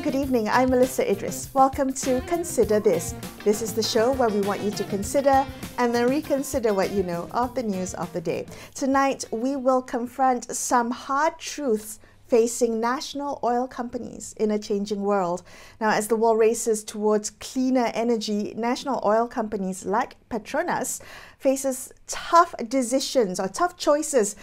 good evening. I'm Melisa Idris. Welcome to Consider This. This is the show where we want you to consider and then reconsider what you know of the news of the day. Tonight, we will confront some hard truths facing national oil companies in a changing world. Now, as the world races towards cleaner energy, national oil companies like Petronas faces tough decisions or tough choices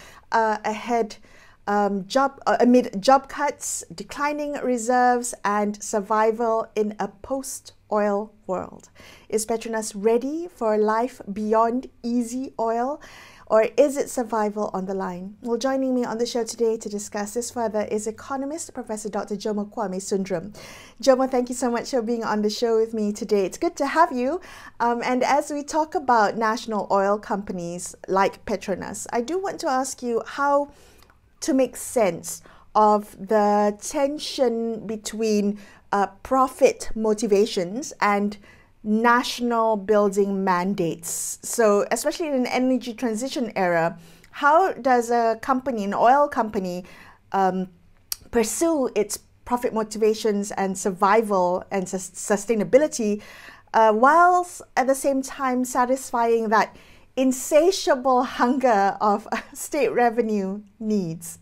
amid job cuts, declining reserves, and survival in a post-oil world. Is Petronas ready for a life beyond easy oil? Or is it survival on the line? Well, joining me on the show today to discuss this further is economist Professor Dr. Jomo Kwame Sundaram. Jomo, thank you so much for being on the show with me today. It's good to have you. And as we talk about national oil companies like Petronas, I do want to ask you how to make sense of the tension between profit motivations and national building mandates. So especially in an energy transition era, how does a company, an oil company, pursue its profit motivations and survival and sustainability whilst at the same time satisfying that insatiable hunger of state revenue needs?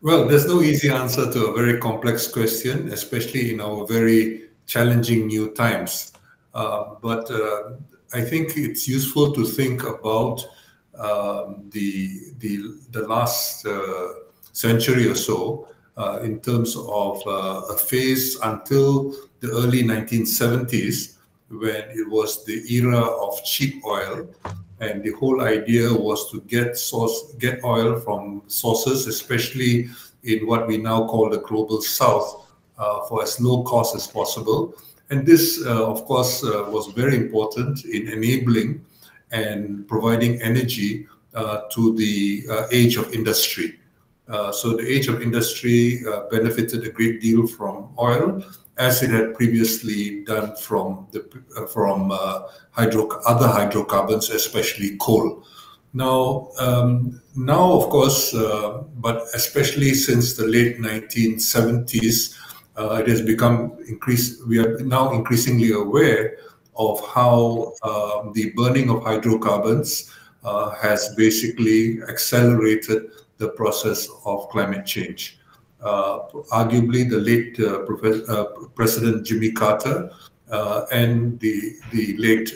Well, there's no easy answer to a very complex question, especially in our very challenging new times. But I think it's useful to think about the last century or so in terms of a phase until the early 1970s, when it was the era of cheap oil, and the whole idea was to get oil from sources, especially in what we now call the global south, for as low cost as possible. And this, of course, was very important in enabling and providing energy to the age of industry. So the age of industry benefited a great deal from oil, as it had previously done from other hydrocarbons, especially coal. Now, of course, but especially since the late 1970s, it has become we are now increasingly aware of how the burning of hydrocarbons has basically accelerated the process of climate change. Arguably, the late President Jimmy Carter and the late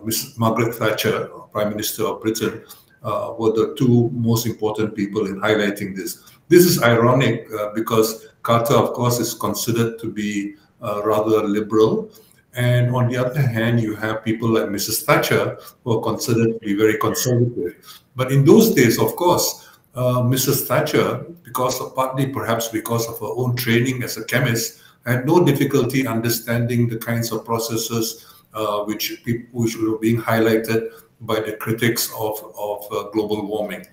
Miss Margaret Thatcher, Prime Minister of Britain, were the two most important people in highlighting this. This is ironic because Carter, of course, is considered to be rather liberal. And on the other hand, you have people like Mrs. Thatcher, who are considered to be very conservative. But in those days, of course, Mrs. Thatcher, partly perhaps because of her own training as a chemist, had no difficulty understanding the kinds of processes which were being highlighted by the critics of global warming.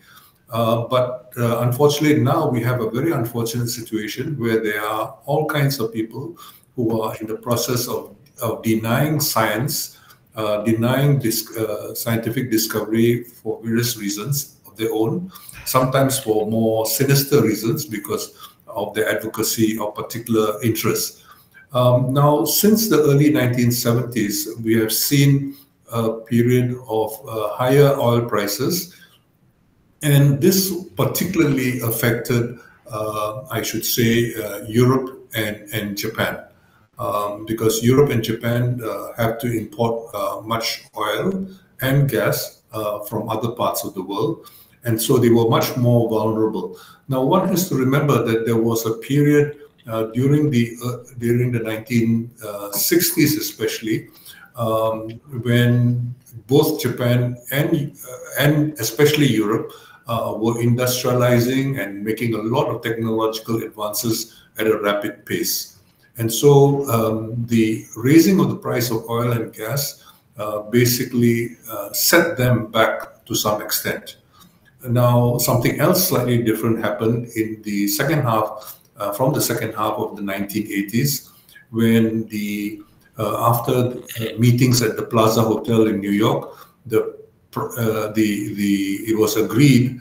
But unfortunately, now we have a very unfortunate situation where there are all kinds of people who are in the process of denying science, denying scientific discovery for various reasons of their own, sometimes for more sinister reasons because of their advocacy of particular interests. Now, since the early 1970s, we have seen a period of higher oil prices, and this particularly affected, I should say, Europe and Japan, because Europe and Japan have to import much oil and gas from other parts of the world, and so they were much more vulnerable. Now, one has to remember that there was a period during the 1960s, especially, when both Japan and especially Europe were industrializing and making a lot of technological advances at a rapid pace. And so the raising of the price of oil and gas basically set them back to some extent. Now, something else slightly different happened in the second half, from the second half of the 1980s, when after meetings at the Plaza Hotel in New York, it was agreed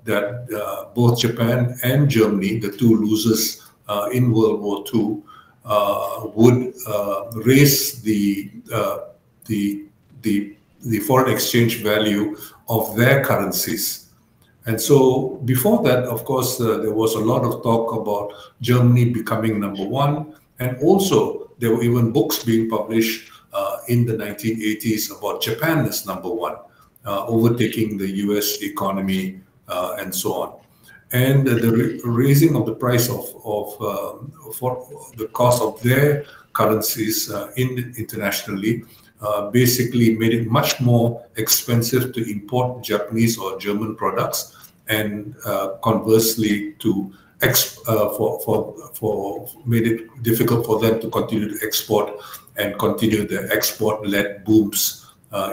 that both Japan and Germany, the two losers in World War II, would raise the foreign exchange value of their currencies. And so before that, of course, there was a lot of talk about Germany becoming number one. And also there were even books being published in the 1980s about Japan as number one, overtaking the US economy and so on. And the raising of the price for the cost of their currencies internationally basically made it much more expensive to import Japanese or German products, and conversely to made it difficult for them to continue to export and continue their export-led booms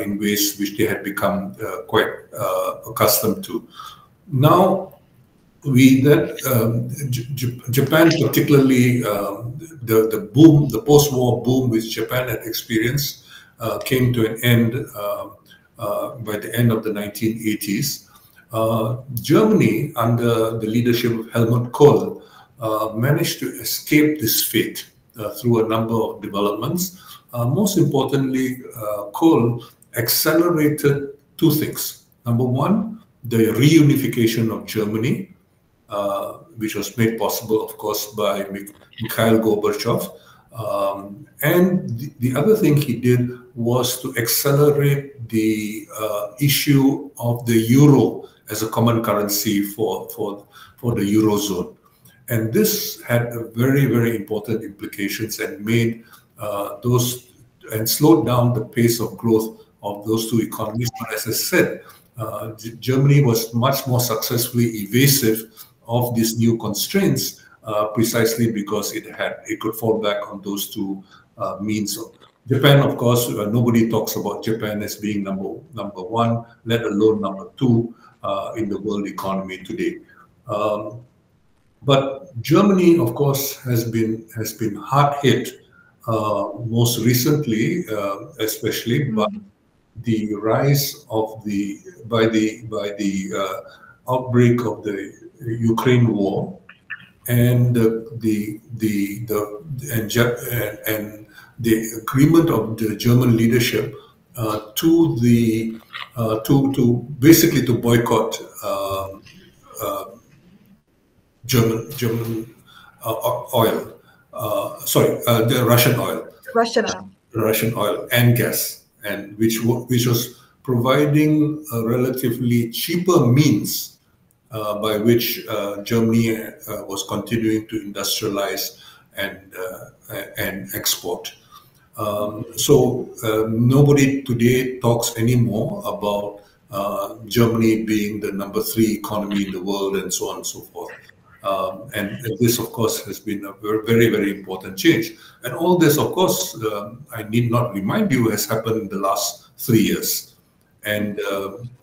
in ways which they had become quite accustomed to. Now, Japan, particularly the post-war boom which Japan had experienced, came to an end by the end of the 1980s. Germany, under the leadership of Helmut Kohl, managed to escape this fate through a number of developments. Most importantly, Kohl accelerated two things. Number one, the reunification of Germany, which was made possible, of course, by Mikhail Gorbachev. And the other thing he did was to accelerate the issue of the euro as a common currency for the Eurozone. And this had very, very important implications and made slowed down the pace of growth of those two economies. But as I said, Germany was much more successfully evasive of these new constraints, precisely because it could fall back on those two means. Japan, of course, nobody talks about Japan as being number one, let alone number two in the world economy today. But Germany, of course, has been hard hit most recently, especially by the rise of by the outbreak of the Ukraine war, and the agreement of the German leadership to basically to boycott German oil, the Russian oil and gas, and which was providing a relatively cheaper means by which Germany was continuing to industrialize and export. So nobody today talks anymore about Germany being the number 3 economy in the world and so on and so forth. And this, of course, has been a very, very important change. And all this, of course, I need not remind you, has happened in the last 3 years. And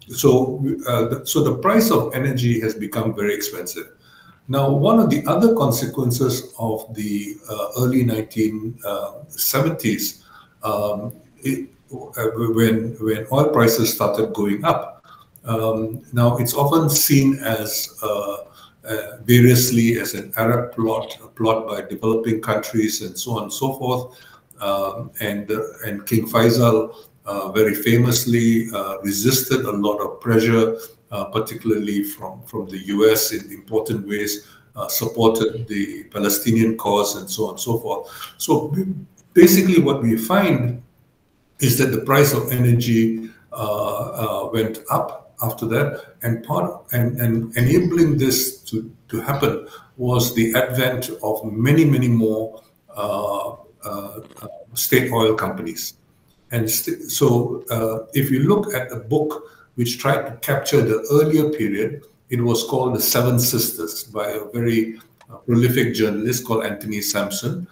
so the price of energy has become very expensive. Now, one of the other consequences of the early 1970s, when oil prices started going up, now it's often seen as variously as an Arab plot, a plot by developing countries and so on and so forth. And King Faisal very famously resisted a lot of pressure, particularly from the US in important ways, supported the Palestinian cause and so on and so forth. So basically what we find is that the price of energy went up after that, and enabling this to happen was the advent of many more state oil companies. And so if you look at a book which tried to capture the earlier period, it was called The Seven Sisters by a very prolific journalist called Anthony Sampson.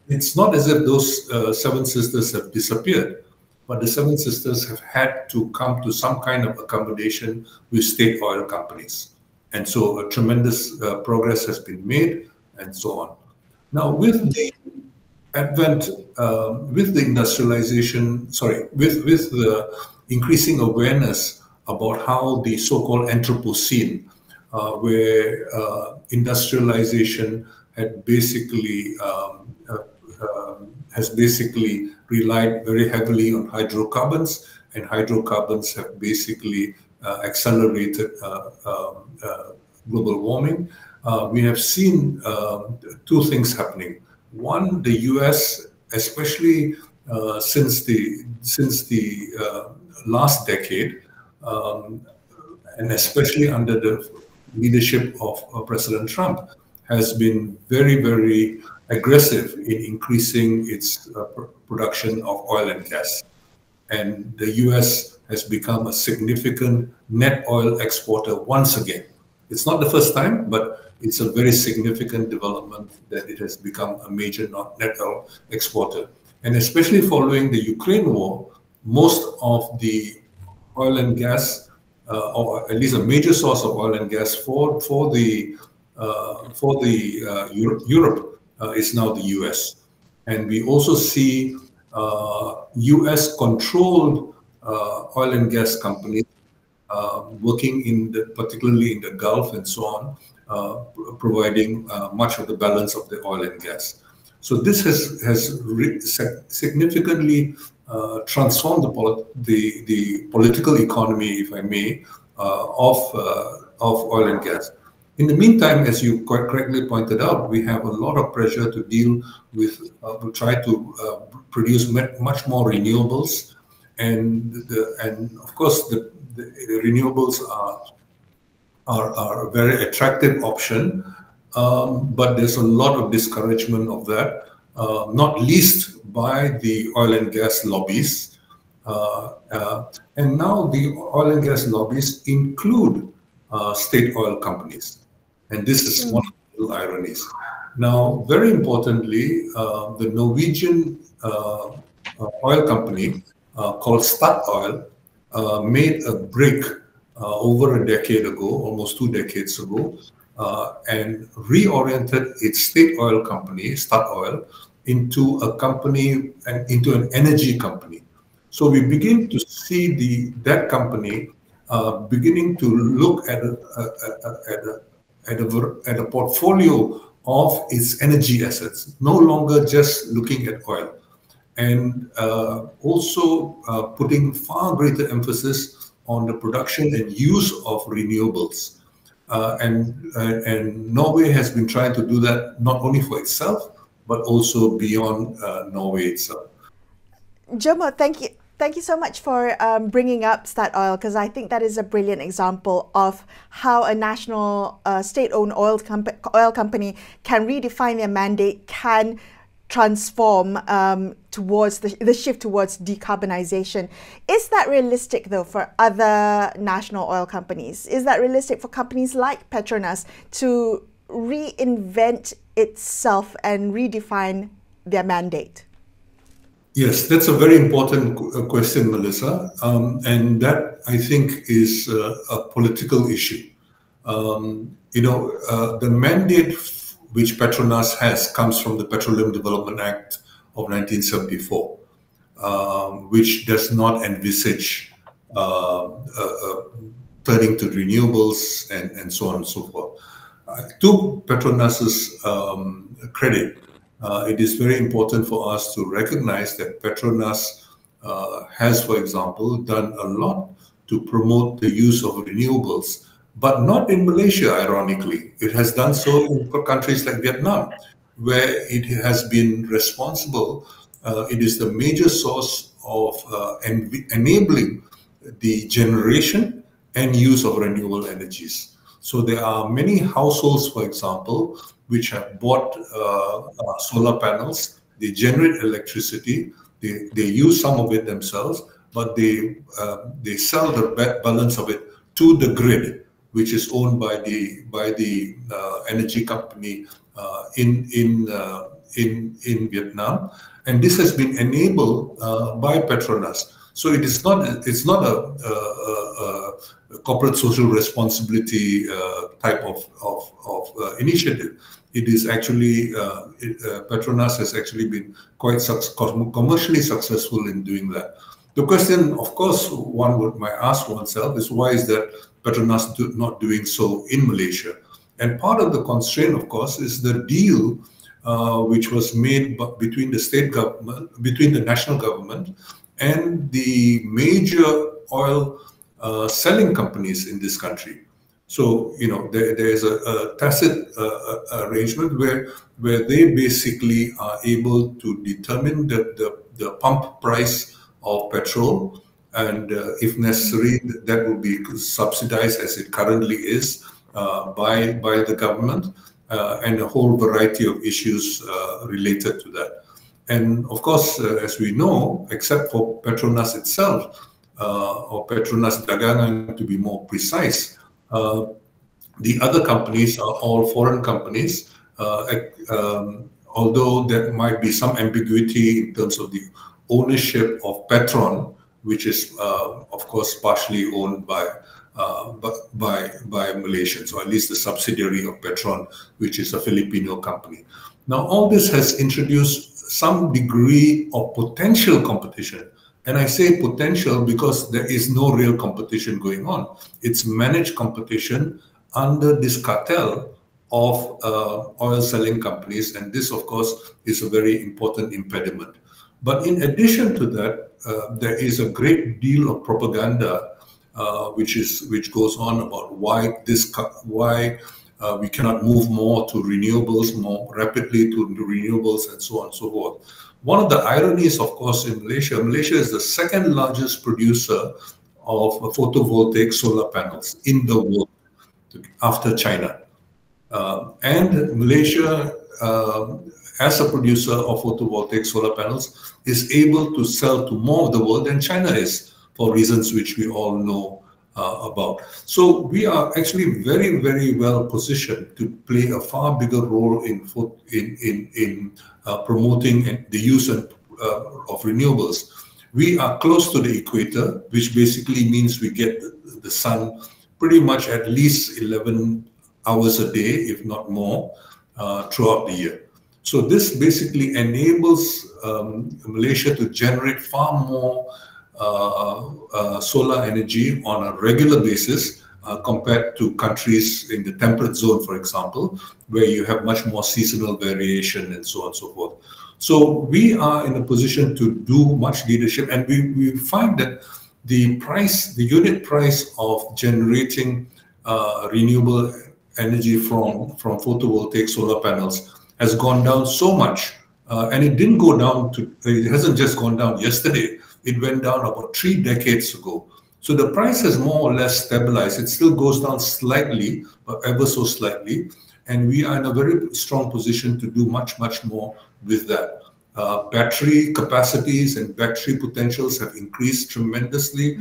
It's not as if those seven sisters have disappeared, but the seven sisters have had to come to some kind of accommodation with state oil companies. And so a tremendous progress has been made and so on. Now, with the advent, with the industrialization, with the increasing awareness about how the so-called Anthropocene, where industrialization had basically has basically relied very heavily on hydrocarbons, and hydrocarbons have basically accelerated global warming. We have seen two things happening. One, the US, especially since the last decade, and especially under the leadership of President Trump, has been very, very aggressive in increasing its production of oil and gas. And the US has become a significant net oil exporter once again. It's not the first time, but it's a very significant development that it has become a major net oil exporter. And especially following the Ukraine war, most of the oil and gas, or at least a major source of oil and gas for Europe is now the US. And we also see US controlled oil and gas companies working particularly in the Gulf and so on, providing much of the balance of the oil and gas. So this has significantly transformed the political economy, if I may, of oil and gas. In the meantime, as you quite correctly pointed out, we have a lot of pressure to deal with, to try to produce much more renewables, and of course the renewables are a very attractive option, but there's a lot of discouragement of that, not least by the oil and gas lobbies. And now the oil and gas lobbies include state oil companies. And this is one of the little ironies. Now, very importantly, the Norwegian oil company called Statoil made a break over a decade ago, almost 2 decades ago, and reoriented its state oil company, Statoil, into a company and into an energy company. So we begin to see that company beginning to look at a portfolio of its energy assets, no longer just looking at oil, and also putting far greater emphasis on the production and use of renewables. And Norway has been trying to do that not only for itself, but also beyond Norway itself. Jomo, thank you. Thank you so much for bringing up Statoil, because I think that is a brilliant example of how a national state-owned oil company can redefine their mandate, can transform towards the shift towards decarbonization. Is that realistic, though, for other national oil companies? Is that realistic for companies like Petronas to reinvent itself and redefine their mandate? Yes, that's a very important question, Melisa, and that, I think, is a political issue. The mandate which Petronas has comes from the Petroleum Development Act of 1974, which does not envisage turning to renewables and so on and so forth. To Petronas's credit, it is very important for us to recognize that Petronas has, for example, done a lot to promote the use of renewables, but not in Malaysia, ironically. It has done so in countries like Vietnam, where it has been responsible. It is the major source of enabling the generation and use of renewable energies. So there are many households, for example, which have bought solar panels. They generate electricity. They use some of it themselves, but they sell the balance of it to the grid, which is owned by the energy company in Vietnam, and this has been enabled by Petronas. So it's not a corporate social responsibility type of initiative. It is actually Petronas has actually been quite commercially successful in doing that. The question, of course, might ask oneself is, why is that Petronas not doing so in Malaysia? And part of the constraint, of course, is the deal which was made between the state government, between the national government and the major oil selling companies in this country. So, there is a tacit arrangement where they basically are able to determine the pump price of petrol, and if necessary, that will be subsidized as it currently is by the government, and a whole variety of issues related to that. And of course, as we know, except for Petronas itself, or Petronas Dagangan to be more precise, the other companies are all foreign companies, although there might be some ambiguity in terms of the ownership of Petron, which is, of course, partially owned by Malaysians, or at least the subsidiary of Petron, which is a Filipino company. Now, all this has introduced some degree of potential competition. And I say potential because there is no real competition going on. It's managed competition under this cartel of oil selling companies. And this, of course, is a very important impediment. But in addition to that, there is a great deal of propaganda which goes on about why we cannot move more to renewables, more rapidly to renewables, and so on and so forth. One of the ironies, of course, in Malaysia is the second largest producer of photovoltaic solar panels in the world, after China. And Malaysia, as a producer of photovoltaic solar panels, is able to sell to more of the world than China is, for reasons which we all know about. So we are actually very, very well positioned to play a far bigger role in promoting the use of renewables. We are close to the equator, which basically means we get the sun pretty much at least 11 hours a day, if not more, throughout the year. So this basically enables Malaysia to generate far more solar energy on a regular basis compared to countries in the temperate zone, for example, where you have much more seasonal variation and so on and so forth. So we are in a position to do much leadership, and we find that the unit price of generating renewable energy from photovoltaic solar panels has gone down so much, and it didn't go down it hasn't just gone down yesterday. It went down about 3 decades ago. So the price has more or less stabilized. It still goes down slightly, but ever so slightly. And we are in a very strong position to do much, much more with that. Battery capacities and battery potentials have increased tremendously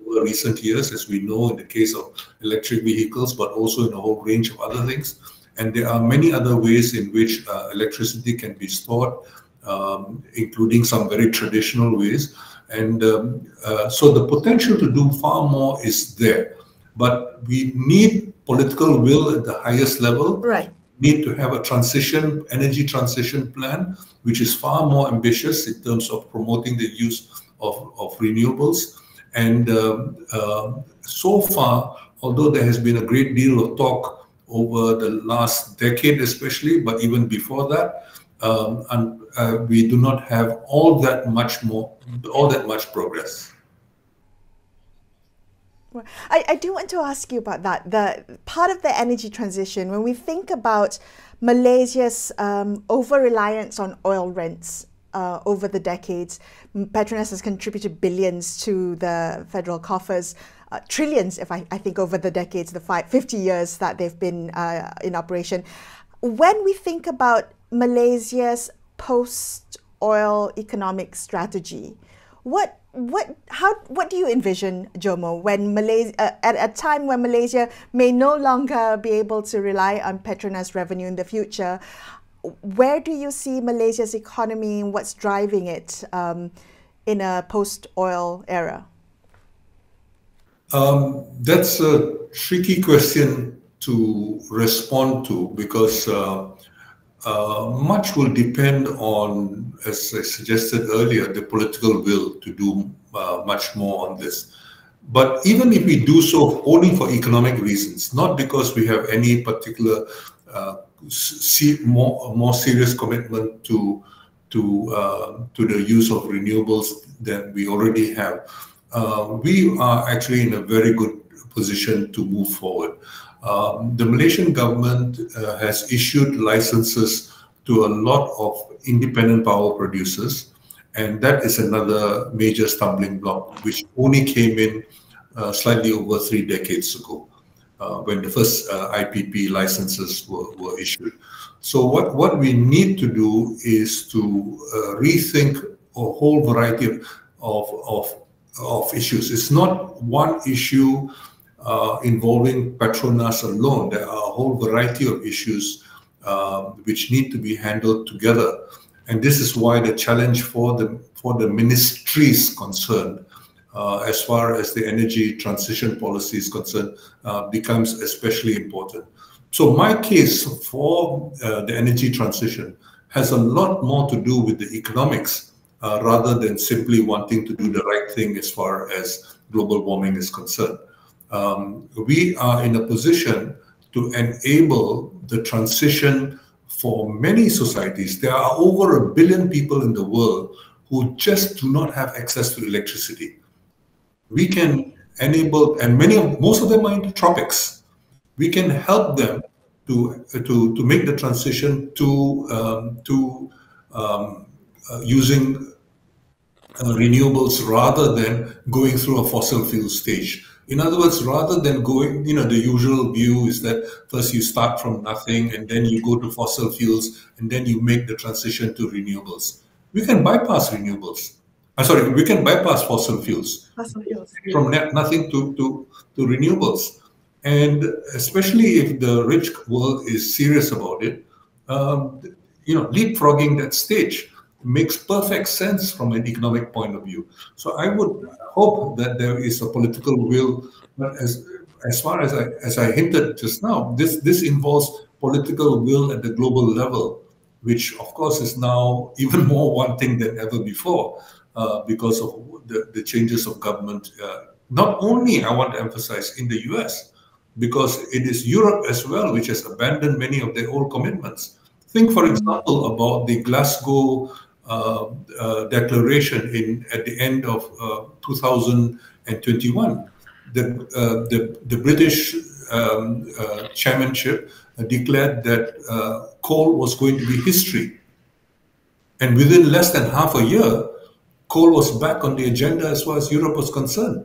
over recent years, as we know in the case of electric vehicles, but also in a whole range of other things. And there are many other ways in which electricity can be stored, including some very traditional ways. And so the potential to do far more is there. But we need political will at the highest level. Right. We need to have a energy transition plan, which is far more ambitious in terms of promoting the use of renewables. And so far, although there has been a great deal of talk over the last decade especially, but even before that, we do not have all that much progress. Well, I do want to ask you about that. The part of the energy transition, when we think about Malaysia's over-reliance on oil rents over the decades, Petronas has contributed billions to the federal coffers, trillions, if I think, over the decades, the 50 years that they've been in operation. When we think about Malaysia's post-oil economic strategy, what do you envision, Jomo, when at a time when Malaysia may no longer be able to rely on Petronas revenue in the future? Where do you see Malaysia's economy and what's driving it in a post-oil era? That's a tricky question to respond to, because much will depend on, as I suggested earlier, the political will to do much more on this. But even if we do so only for economic reasons, not because we have any particular more serious commitment to the use of renewables than we already have, we are actually in a very good position to move forward. The Malaysian government has issued licenses to a lot of independent power producers, and that is another major stumbling block, which only came in slightly over 3 decades ago, when the first IPP licenses were issued. So what we need to do is to rethink a whole variety of issues. It's not one issue involving Petronas alone. There are a whole variety of issues which need to be handled together. And this is why the challenge for the ministry is concerned, as far as the energy transition policy is concerned, becomes especially important. So my case for the energy transition has a lot more to do with the economics rather than simply wanting to do the right thing as far as global warming is concerned. We are in a position to enable the transition for many societies. There are over 1 billion people in the world who just do not have access to electricity. We can enable, and most of them are in the tropics. We can help them to make the transition to using renewables rather than going through a fossil fuel stage. In other words, rather than going, the usual view is that first you start from nothing and then you go to fossil fuels and then you make the transition to renewables. We can bypass renewables. We can bypass fossil fuels. From nothing to renewables. And especially if the rich world is serious about it, leapfrogging that stage makes perfect sense from an economic point of view. So I would hope that there is a political will, but as far as I hinted just now, this involves political will at the global level, which of course is now even more wanting than ever before because of the changes of government. Not only, I want to emphasize, in the US, because it is Europe as well which has abandoned many of their old commitments. Think, for example, about the Glasgow declaration at the end of 2021. The British chairmanship declared that coal was going to be history. And within less than half a year, coal was back on the agenda as far as Europe was concerned,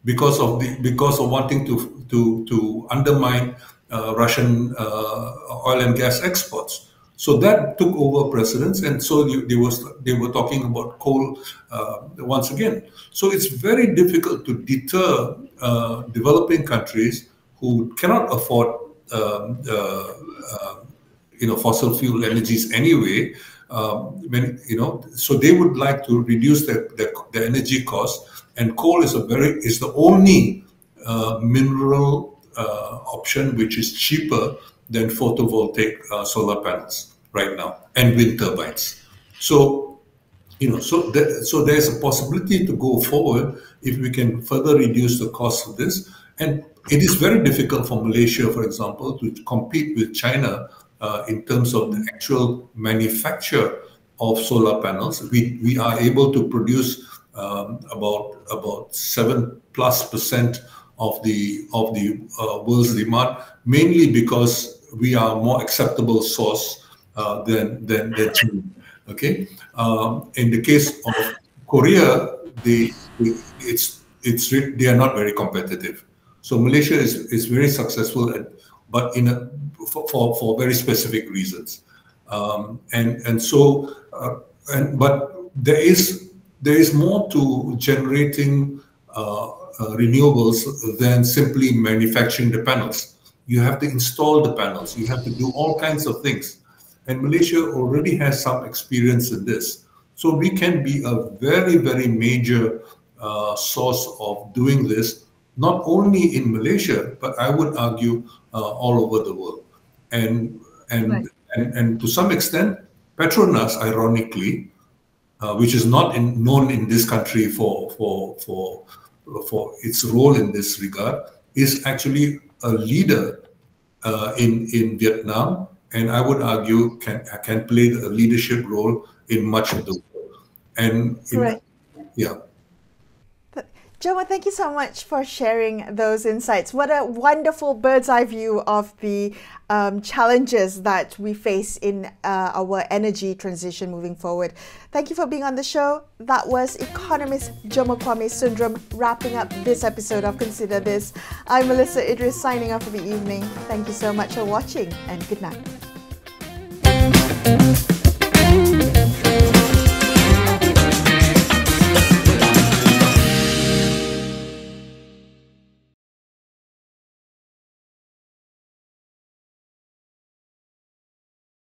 because of wanting to undermine Russian oil and gas exports. So that took over precedence, and so they were talking about coal once again. So it's very difficult to deter developing countries who cannot afford fossil fuel energies anyway. So they would like to reduce the energy cost, and coal is the only mineral option which is cheaper than photovoltaic solar panels right now, and wind turbines. So there's a possibility to go forward if we can further reduce the cost of this. And it is very difficult for Malaysia, for example, to compete with China in terms of the actual manufacture of solar panels. We are able to produce about 7+% of the world's demand, mainly because we are a more acceptable source than China. Okay. In the case of Korea, they are not very competitive. So Malaysia is very successful but for very specific reasons. But there is more to generating renewables than simply manufacturing the panels. You have to install the panels. You have to do all kinds of things. And Malaysia already has some experience in this. So we can be a very, very major source of doing this, not only in Malaysia, but I would argue all over the world. And And to some extent, Petronas, ironically, which is not known in this country for its role in this regard, is actually a leader in Vietnam, and I would argue can play a leadership role in much of the world. And yeah. Jomo, thank you so much for sharing those insights. What a wonderful bird's eye view of the challenges that we face in our energy transition moving forward. Thank you for being on the show. That was economist Jomo Kwame Sundaram wrapping up this episode of Consider This. I'm Melisa Idris signing off for the evening. Thank you so much for watching and good night.